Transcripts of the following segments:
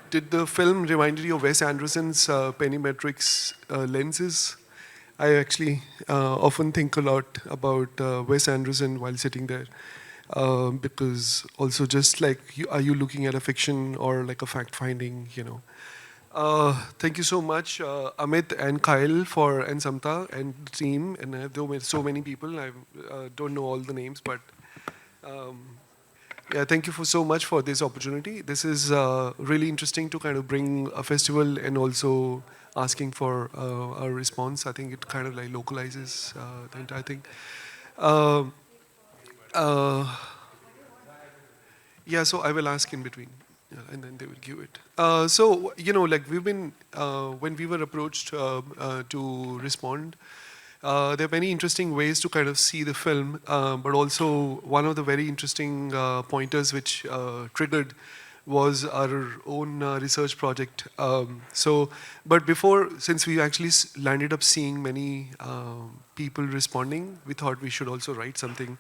Did the film remind you of Wes Anderson's Pennymetrics lenses? I actually often think a lot about Wes Anderson while sitting there, because also just like, are you looking at a fiction or like a fact finding, you know? Thank you so much, Amit and Kyle and Samta and the team, and there were so many people. I don't know all the names, but um, yeah, thank you for so much for this opportunity. This is really interesting to kind of bring a festival and also asking for a response. I think it kind of like localizes the entire thing. Um uh, yeah, so I will ask in between, and then they will give it. So you know, like we've been when we were approached to respond. There are many interesting ways to kind of see the film, but also one of the very interesting pointers which triggered was our own research project. But before, since we actually landed up seeing many people responding, we thought we should also write something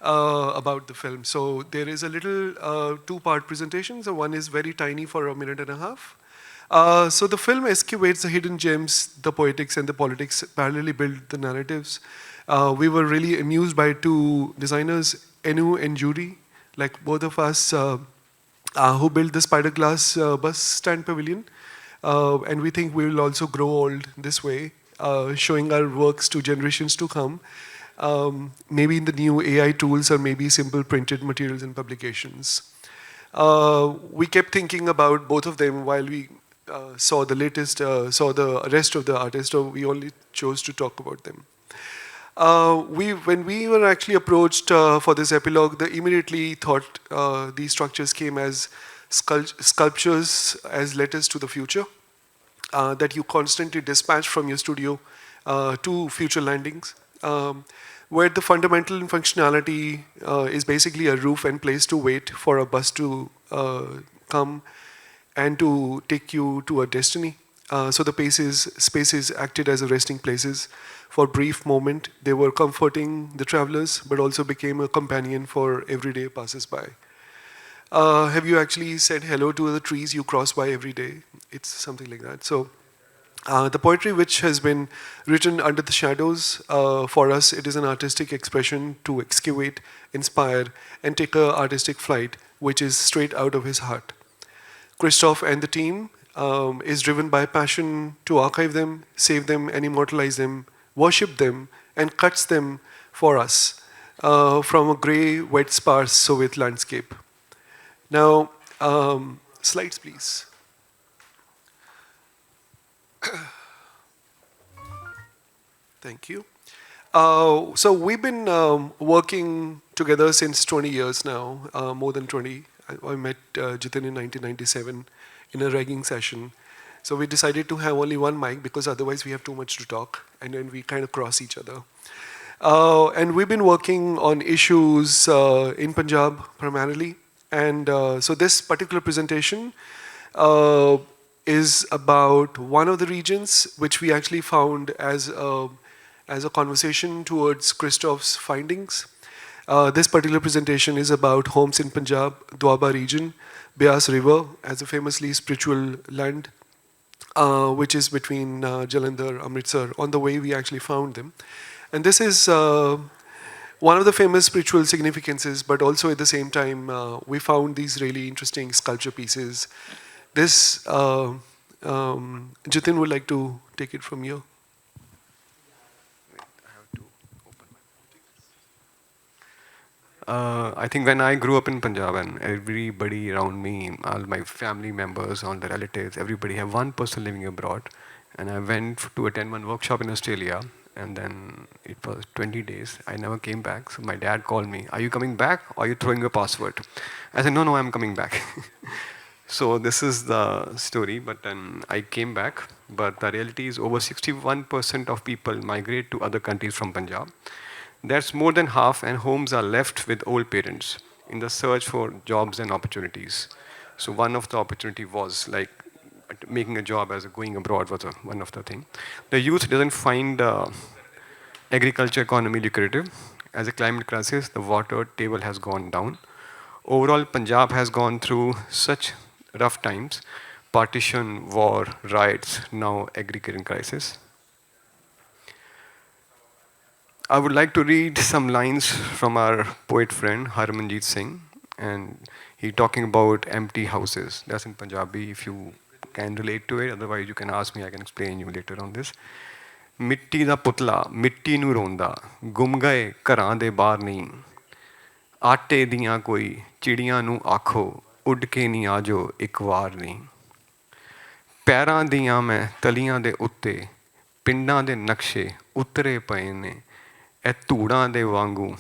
about the film. So there is a little two-part presentation. So one is very tiny for a minute and a half. So the film excavates the hidden gems, the poetics and the politics, parallelly build the narratives. We were really amused by two designers, Enu and Judy, like both of us, who built the Spider Glass bus stand pavilion. And we think we will also grow old this way, showing our works to generations to come. Maybe in the new AI tools or maybe simple printed materials and publications. We kept thinking about both of them while we saw the rest of the artists, so we only chose to talk about them. When we were actually approached for this epilogue, the immediately thought these structures came as sculptures, as letters to the future, that you constantly dispatch from your studio to future landings, where the fundamental functionality is basically a roof and place to wait for a bus to come and to take you to a destiny. So the spaces acted as a resting places. For brief moment, they were comforting the travelers, but also became a companion for everyday passers-by. Have you actually said hello to the trees you cross by every day? It's something like that. So the poetry which has been written under the shadows, for us, it is an artistic expression to excavate, inspire, and take an artistic flight, which is straight out of his heart. Kristoffer and the team is driven by passion to archive them, save them, and immortalize them, worship them, and cuts them for us from a gray, wet, sparse Soviet landscape. Now, slides, please. Thank you. So we've been working together since 20 years now, more than 20. I met Jiten in 1997 in a ragging session. So we decided to have only one mic because otherwise we have too much to talk, and then we kind of cross each other. And we've been working on issues in Punjab primarily. And so this particular presentation is about one of the regions which we actually found as a conversation towards Kristoffer's findings. This particular presentation is about homes in Punjab, Doaba region, Beas River, as a famously spiritual land, which is between Jalandhar, Amritsar, on the way we actually found them. And this is one of the famous spiritual significances, but also at the same time, we found these really interesting sculpture pieces. This, Jitin would like to take it from here. I think when I grew up in Punjab and everybody around me, all my family members, all the relatives, everybody have one person living abroad. And I went to attend one workshop in Australia, and then it was 20 days. I never came back. So my dad called me, "Are you coming back or are you throwing your passport?" I said, "No, I'm coming back." So this is the story, but then I came back. But the reality is over 61% of people migrate to other countries from Punjab. That's more than half, and homes are left with old parents in the search for jobs and opportunities. So one of the opportunity was like making a job as a going abroad was one of the thing. The youth doesn't find agriculture economy lucrative. As a climate crisis, the water table has gone down. Overall, Punjab has gone through such rough times, partition, war, riots, now agrarian crisis. I would like to read some lines from our poet friend Harmanjeet Singh, and he talking about empty houses. That's in Punjabi. If you can relate to it, otherwise you can ask me. I can explain you later on this. ਮਿੱਟੀ ਦਾ ਪੁਤਲਾ ਮਿੱਟੀ ਨੂੰ ਰੋਂਦਾ ਗੁੰਮ ਗਏ ਘਰਾਂ ਦੇ ਬਾਹਰ ਨਹੀਂ ਆਟੇ ਦੀਆਂ ਕੋਈ ਚਿੜੀਆਂ ਨੂੰ ਆਖੋ ਉੱਡ ਕੇ ਨਹੀਂ ਆਜੋ ਇੱਕ ਵਾਰ ਨਹੀਂ ਪੈਰਾਂ ਦੀਆਂ ਮੈਂ ਤਲੀਆਂ ਦੇ ਉੱਤੇ ਪਿੰਡਾਂ ਦੇ ਨਕਸ਼ੇ ਉਤਰੇ ਪਏ ਨੇ ਇਹ ਧੂੜਾਂ ਦੇ ਵਾਂਗੂ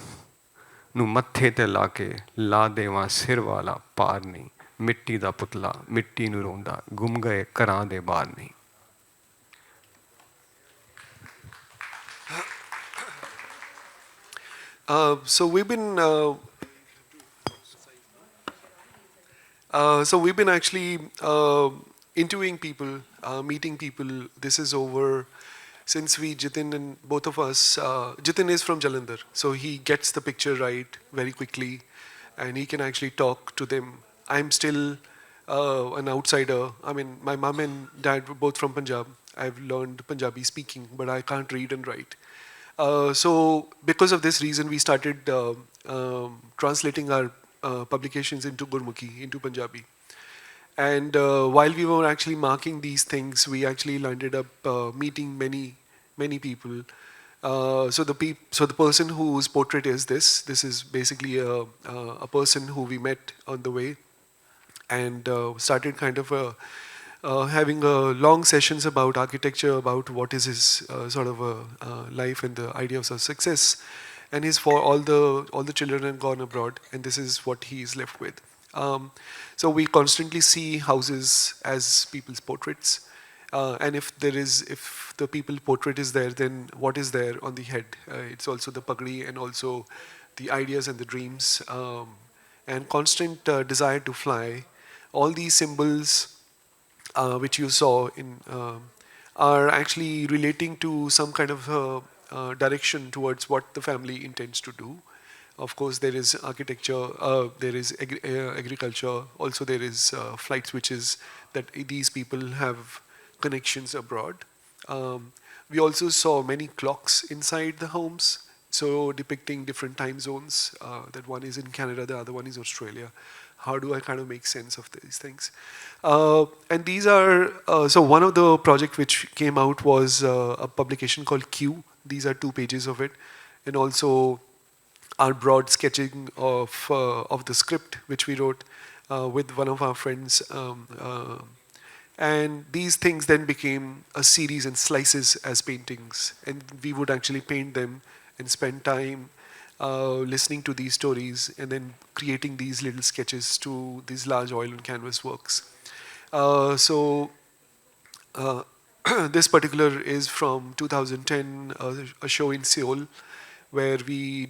ਨੂੰ ਮੱਥੇ ਤੇ ਲਾ ਕੇ ਲਾ ਦੇਵਾਂ ਸਿਰ ਵਾਲਾ ਪਾਰ ਨਹੀਂ ਮਿੱਟੀ ਦਾ ਪੁਤਲਾ ਮਿੱਟੀ ਨੂੰ ਰੋਂਦਾ ਗੁੰਮ ਗਏ ਘਰਾਂ ਦੇ ਬਾਹਰ ਨਹੀਂ. So we've been actually interviewing people, meeting people. This is over since Jiten and both of us. Jiten is from Jalandhar, so he gets the picture right very quickly, and he can actually talk to them. I'm still an outsider. I mean, my mom and dad were both from Punjab. I've learned Punjabi speaking, but I can't read and write. So because of this reason, we started translating our publications into Gurmukhi, into Punjabi. And while we were actually marking these things, we actually landed up meeting many people. So the person whose portrait is this is basically a person who we met on the way, and started kind of having long sessions about architecture, about what is his sort of life and the ideas of success. And he's for all the children have gone abroad, and this is what he is left with. So we constantly see houses as people's portraits, and if the people portrait is there, then what is there on the head? It's also the pagdi and also the ideas and the dreams, and constant desire to fly. All these symbols which you saw in are actually relating to some kind of direction towards what the family intends to do. Of course, there is architecture, there is agriculture, also there is flight switches that these people have connections abroad. We also saw many clocks inside the homes, so depicting different time zones. That one is in Canada, the other one is Australia. How do I kind of make sense of these things? And these are, so one of the project which came out was a publication called Q. These are 2 pages of it. And also our broad sketching of the script which we wrote with one of our friends. And these things then became a series and slices as paintings. And we would actually paint them and spend time listening to these stories and then creating these little sketches to these large oil and canvas works. So this particular is from 2010, a show in Seoul, where we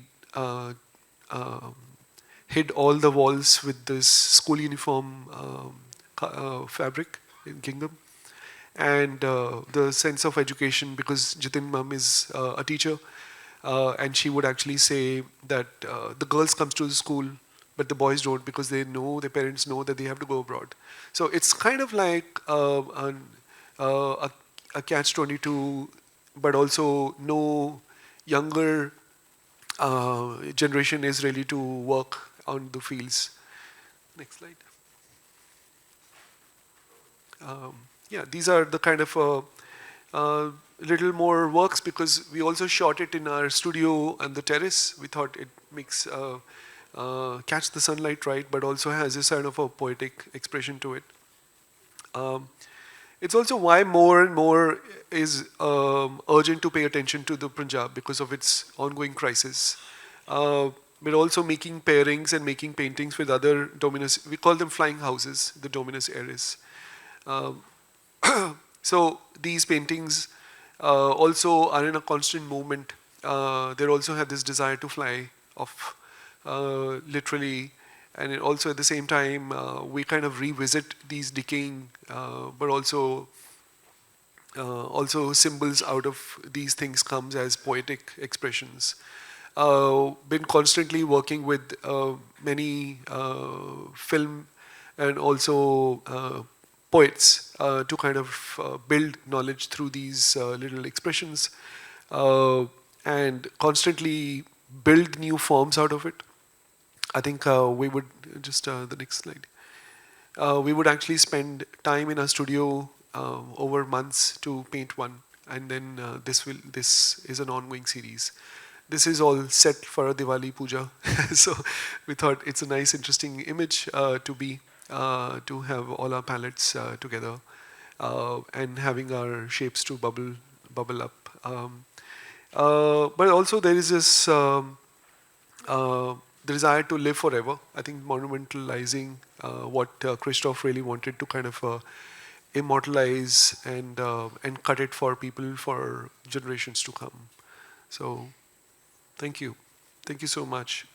hid all the walls with this school uniform fabric in Kingdom. And the sense of education, because Jiten mum is a teacher, and she would actually say that the girls comes to the school, but the boys don't, because they know, their parents know that they have to go abroad. So it's kind of like a catch-22, but also no younger generation is ready to work on the fields. Next slide. Yeah, these are the kind of little more works, because we also shot it in our studio on the terrace. We thought it makes catch the sunlight right, but also has this kind of a poetic expression to it. It's also why more and more is urgent to pay attention to the Punjab because of its ongoing crisis. But also making pairings and making paintings with other dominus, we call them flying houses, the dominus areas. So these paintings also are in a constant movement. They also have this desire to fly off, literally, and it also at the same time we kind of revisit these decaying, but also symbols out of these things comes as poetic expressions. Been constantly working with many film and also poets to kind of build knowledge through these little expressions and constantly build new forms out of it. I think we would just the next slide. We would actually spend time in our studio over months to paint one, and then this is an ongoing series. This is all set for a Diwali puja, so we thought it's a nice, interesting image to have all our palettes together and having our shapes to bubble up. But also there is this the desire to live forever. I think monumentalizing what Kristoffer really wanted to kind of immortalize and cut it for people for generations to come. So, thank you so much.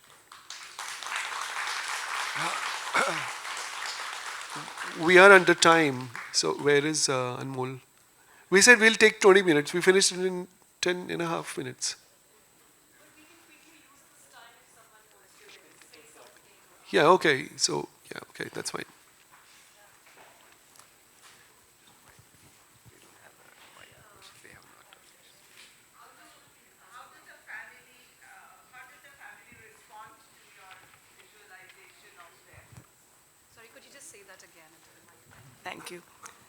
We are under time, so where is Anmol? We said we'll take 20 minutes. We finished it in 10.5 minutes. Yeah, okay. So, yeah, okay, that's fine. Sorry, could you just say that again? Thank you.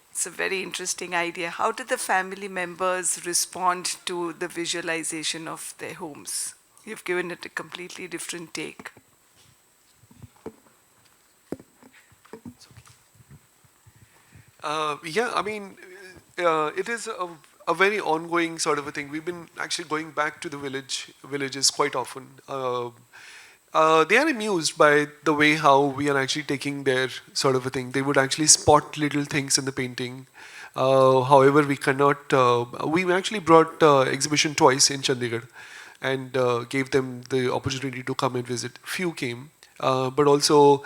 It's a very interesting idea. How did the family members respond to the visualization of their homes? You've given it a completely different take. Yeah, I mean, it is a very ongoing sort of a thing. We've been actually going back to the villages quite often. They are amused by the way how we are actually taking their sort of a thing. They would actually spot little things in the painting. However, we cannot. We actually brought exhibition twice in Chandigarh, and gave them the opportunity to come and visit. Few came, but also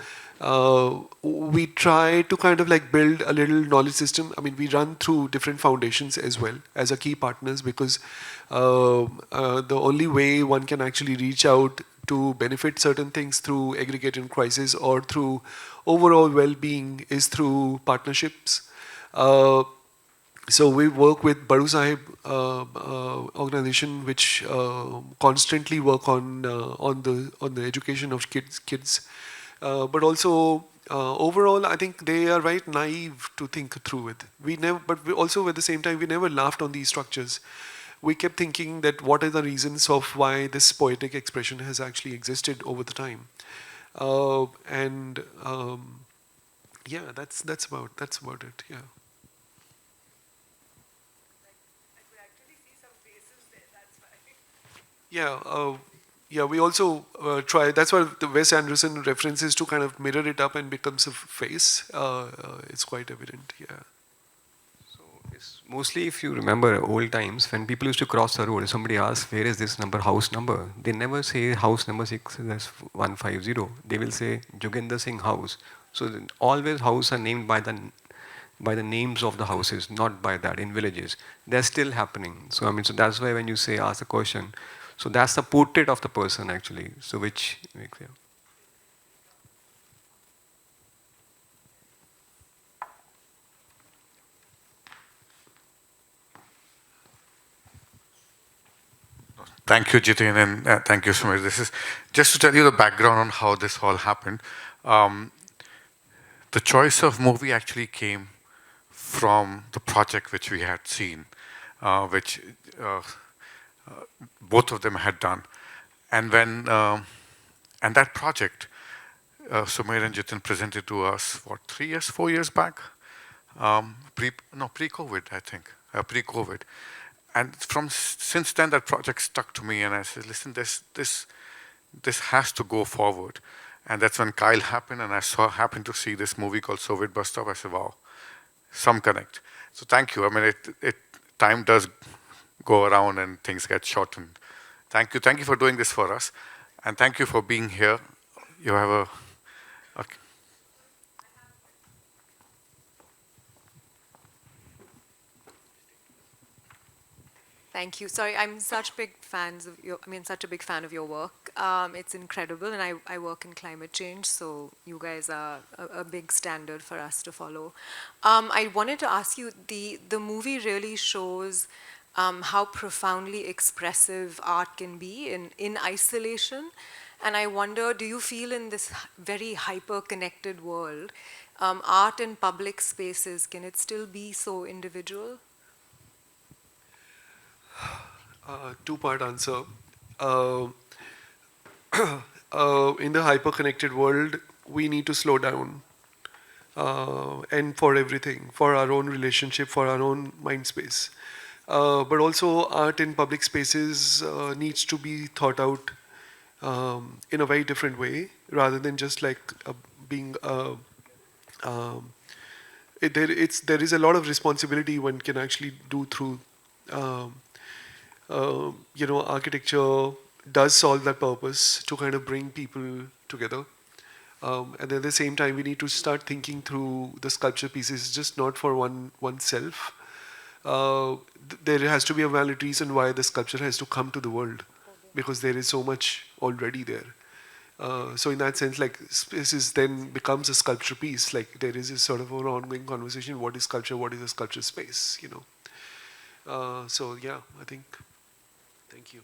we try to kind of like build a little knowledge system. I mean, we run through different foundations as well as a key partners, because the only way one can actually reach out to benefit certain things through aggregate crisis or through overall well-being is through partnerships. So we work with Baru Sahib organization, which constantly work on the education of kids. But also overall, I think they are right naive to think through it. We never, but we also at the same time, we never laughed on these structures. We kept thinking that what are the reasons of why this poetic expression has actually existed over the time, and yeah, that's about it. Yeah. Yeah, yeah. We also try. That's why the Wes Anderson references to kind of mirror it up and becomes a face. It's quite evident. Yeah. So it's mostly, if you remember old times, when people used to cross the road, somebody asks, where is this number, house number? They never say house number 6, that's 150. They will say Joginder Singh house. So always houses are named by the names of the houses, not by that in villages. They're still happening. So I mean, so that's why when you say ask a question, so that's the portrait of the person actually. So which makes yeah. Thank you, Jiten, and thank you, Sumir. This is just to tell you the background on how this all happened. Um, the choice of movie actually came from the project which we had seen, which uh, both of them had done. And when and that project, Sumir and Jiten presented to us, what, 3 years, 4 years back? Pre-COVID, I think, pre-COVID. And since then, that project stuck to me, and I said, listen, this has to go forward. And that's when Kyle happened, and happened to see this movie called Soviet Bus Stop. I said, wow, some connect. So thank you. I mean, time does go around and things get shortened. Thank you for doing this for us, and thank you for being here. You have a Thank you. Sorry, I'm such big fans of your. I mean, such a big fan of your work. It's incredible, and I work in climate change, so you guys are a big standard for us to follow. I wanted to ask you, the movie really shows how profoundly expressive art can be in isolation, and I wonder, do you feel in this very hyper-connected world, art in public spaces, can it still be so individual? Two-part answer. Uh, in the hyper-connected world, we need to slow down. And for everything, for our own relationship, for our own mind space. But also art in public spaces needs to be thought out in a very different way, rather than just like being um, there is a lot of responsibility one can actually do through um, architecture does solve that purpose to kind of bring people together. And at the same time, we need to start thinking through the sculpture pieces, just not for oneself. There has to be a valid reason why the sculpture has to come to the world, because there is so much already there. So in that sense, like spaces then becomes a sculpture piece. Like there is a sort of an ongoing conversation: what is sculpture? What is a sculpture space? So yeah, I think. Thank you.